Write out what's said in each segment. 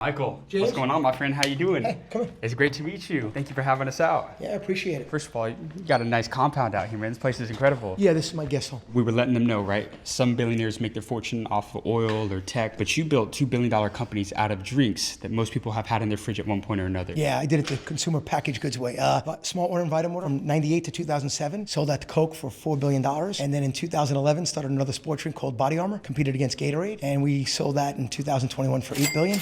Michael, James? what's going on, my friend? How you doing? Hey, come here. It's great to meet you. Thank you for having us out. Yeah, I appreciate it. First of all, you got a nice compound out here, man. This place is incredible. Yeah, this is my guest home. We were letting them know, right? Some billionaires make their fortune off of oil or tech, but you built $2 billion companies out of drinks that most people have had in their fridge at one point or another. Yeah, I did it the consumer packaged goods way. Small order and vitamin from 98 to 2007. Sold that to Coke for $4 billion. And then in 2011, started another sports drink called Body Armor. Competed against Gatorade. And we sold that in 2021 for $8 billion.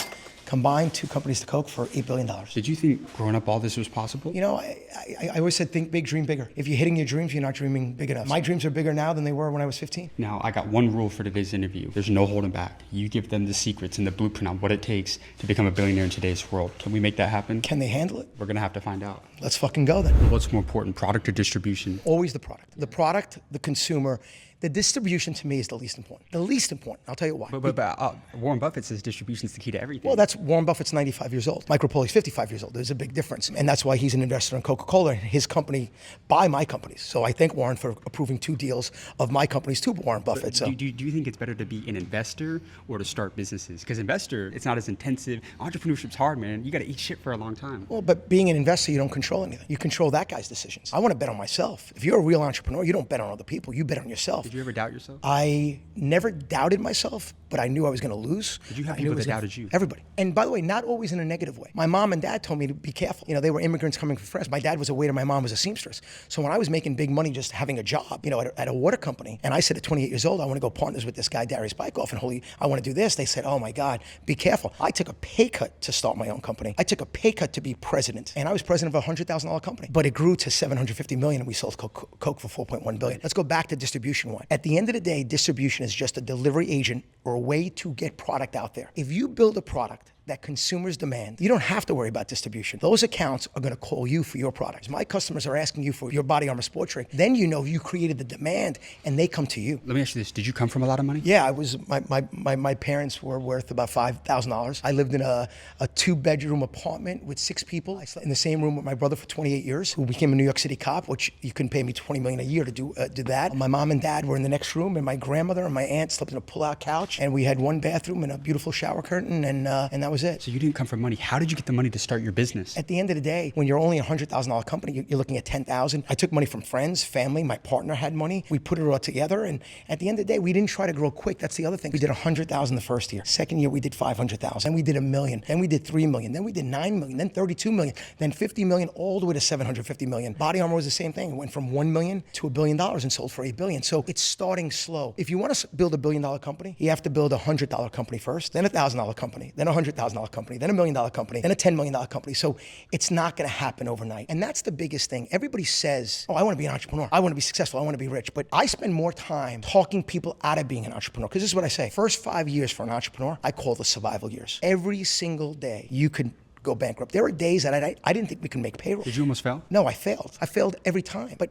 Combined two companies to Coke for $8 billion. Did you think growing up all this was possible? You know, I always said think big, dream bigger. If you're hitting your dreams, you're not dreaming big enough. My dreams are bigger now than they were when I was 15. Now, I got one rule for today's interview. There's no holding back. You give them the secrets and the blueprint on what it takes to become a billionaire in today's world. Can we make that happen? Can they handle it? We're gonna have to find out. Let's fucking go then. What's more important, product or distribution? Always the product. The product, the consumer. The distribution to me is the least important. The least important. I'll tell you why. But Warren Buffett says distribution is the key to everything. Well, that's Warren Buffett's 95 years old. Mike Rapole's 55 years old. There's a big difference. And that's why he's an investor in Coca-Cola and his company buy my companies. So I thank Warren for approving 2 deals of my companies to Warren Buffett. So. Do you think it's better to be an investor or to start businesses? Because investor, it's not as intensive. Entrepreneurship's hard, man. You got to eat shit for a long time. Well, but being an investor, you don't control anything. You control that guy's decisions. I want to bet on myself. If you're a real entrepreneur, you don't bet on other people. You bet on yourself. Did you ever doubt yourself? I never doubted myself, but I knew I was going to lose. Did you have people that doubted you? Everybody. And by the way, not always in a negative way. My mom and dad told me to be careful. You know, they were immigrants coming from France. My dad was a waiter, my mom was a seamstress. So when I was making big money just having a job, you know, at a water company, and I said at 28 years old, I want to go partners with this guy, Darius Bykoff, and I want to do this. They said, oh my God, be careful. I took a pay cut to start my own company. I took a pay cut to be president. And I was president of a $100,000 company. But it grew to $750 million and we sold Coke for $4.1 billion. Let's go back to distribution one. At the end of the day, distribution is just a delivery agent or a way to get product out there. If you build a product that consumers demand, you don't have to worry about distribution. Those accounts are going to call you for your products. My customers are asking you for your Body Armor sport drink. Then you know you created the demand and they come to you. Let me ask you this. Did you come from a lot of money? Yeah, my parents were worth about $5,000. I lived in a 2-bedroom apartment with 6 people. I slept in the same room with my brother for 28 years, who became a New York City cop, which you couldn't pay me $20 million a year to do that. My mom and dad were in the next room, and my grandmother and my aunt slept in a pull-out couch, and we had 1 bathroom and a beautiful shower curtain, and that was it. So you didn't come from money. How did you get the money to start your business? At the end of the day, when you're only a $100,000 company, you're looking at $10,000. I took money from friends, family. My partner had money. We put it all together, and at the end of the day, we didn't try to grow quick. That's the other thing. We did $100,000 the first year. Second year, we did $500,000. Then we did $1 million. Then we did $3 million. Then we did $9 million. Then $32 million. Then $50 million, all the way to $750 million. Body Armor was the same thing. It went from $1 million to $1 billion and sold for $8 billion. So it's starting slow. If you want to build $1 billion company, you have to build a $100 company first, then a $1,000 company, then a $100,000 company, then $1 million company, then a $10 million company. So it's not going to happen overnight. And that's the biggest thing. Everybody says, oh, I want to be an entrepreneur. I want to be successful. I want to be rich. But I spend more time talking people out of being an entrepreneur. Because this is what I say. First 5 years for an entrepreneur, I call the survival years. Every single day, you could go bankrupt. There were days that I didn't think we could make payroll. Did you almost fail? No, I failed. I failed every time. But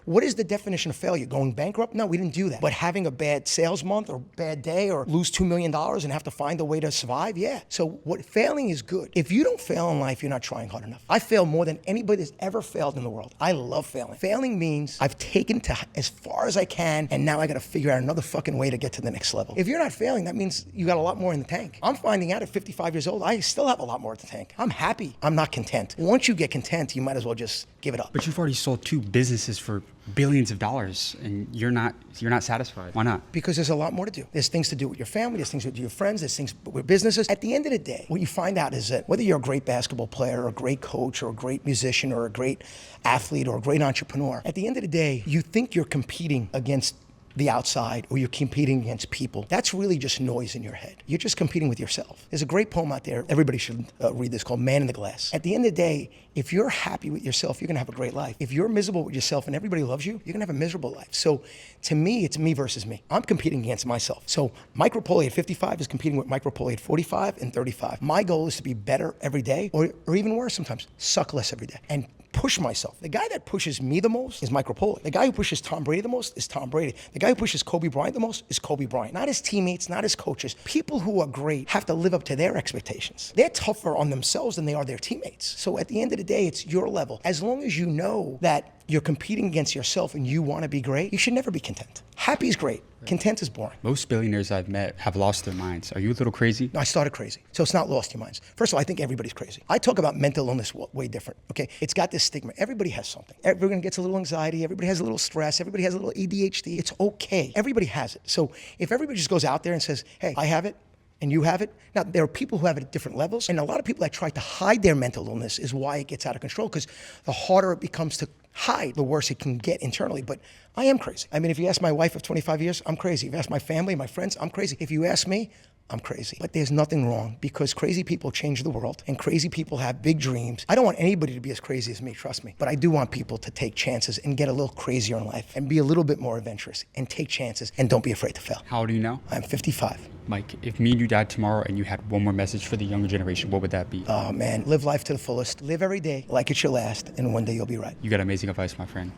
what is the definition of failure? Going bankrupt? No, we didn't do that. But having a bad sales month or bad day or lose $2 million and have to find a way to survive? Yeah. So failing is good. If you don't fail in life, you're not trying hard enough. I fail more than anybody that's ever failed in the world. I love failing. Failing means I've taken to as far as I can and now I got to figure out another fucking way to get to the next level. If you're not failing, that means you got a lot more in the tank. I'm finding out at 55 years old, I still have a lot more in the tank. I'm happy. I'm not content. Once you get content, you might as well just give it up. But you've already sold 2 businesses for billions of dollars, and you're not satisfied. Why not? Because there's a lot more to do. There's things to do with your family. There's things to do with your friends. There's things with businesses. At the end of the day, what you find out is that whether you're a great basketball player or a great coach or a great musician or a great athlete or a great entrepreneur, at the end of the day, you think you're competing against the outside or you're competing against people. That's really just noise in your head. You're just competing with yourself. There's a great poem out there, everybody should read this, called Man in the Glass. At the end of the day, if you're happy with yourself, you're gonna have a great life. If you're miserable with yourself and everybody loves you, you're gonna have a miserable life. So to me, it's me versus me. I'm competing against myself. So Mike Rapoli at 55 is competing with Mike Rapoli at 45 and 35. My goal is to be better every day, or even worse sometimes, suck less every day. And push myself. The guy that pushes me the most is Mike Rapoli. The guy who pushes Tom Brady the most is Tom Brady. The guy who pushes Kobe Bryant the most is Kobe Bryant. Not his teammates, not his coaches. People who are great have to live up to their expectations. They're tougher on themselves than they are their teammates. So at the end of the day, it's your level. As long as you know that you're competing against yourself and you want to be great, you should never be content. Happy is great. Content is boring. Most billionaires I've met have lost their minds. Are you a little crazy? No, I started crazy. So it's not lost your minds. First of all, I think everybody's crazy. I talk about mental illness way different, okay? It's got this stigma. Everybody has something. Everyone gets a little anxiety. Everybody has a little stress. Everybody has a little ADHD. It's okay. Everybody has it. So if everybody just goes out there and says, hey, I have it, and you have it. Now, there are people who have it at different levels, and a lot of people that try to hide their mental illness is why it gets out of control, because the harder it becomes to hide, the worse it can get internally. But I am crazy. I mean, if you ask my wife of 25 years, I'm crazy. If you ask my family, my friends, I'm crazy. If you ask me, I'm crazy. But there's nothing wrong, because crazy people change the world, and crazy people have big dreams. I don't want anybody to be as crazy as me, trust me. But I do want people to take chances and get a little crazier in life and be a little bit more adventurous and take chances and don't be afraid to fail. How old are you now? I'm 55. Mike, if me and you died tomorrow and you had one more message for the younger generation, what would that be? Oh man, live life to the fullest. Live every day like it's your last, and one day you'll be right. You got amazing advice, my friend.